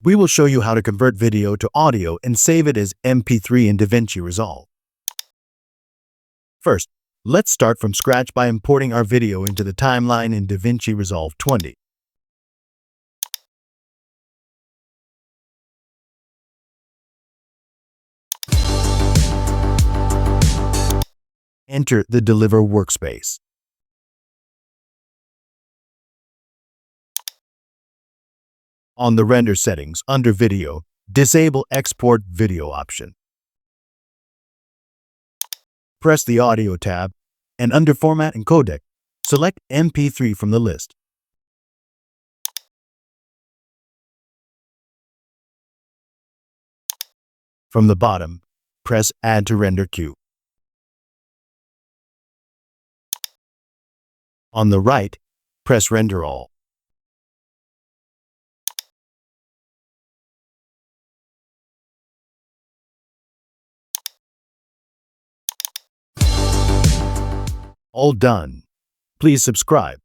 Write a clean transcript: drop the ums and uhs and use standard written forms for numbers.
We will show you how to convert video to audio and save it as MP3 in DaVinci Resolve. First, let's start from scratch by importing our video into the timeline in DaVinci Resolve 20. Enter the Deliver workspace. On the Render settings, under Video, disable Export Video option. Press the Audio tab, and under Format and Codec, select MP3 from the list. From the bottom, press Add to Render Queue. On the right, press Render All. All done. Please subscribe.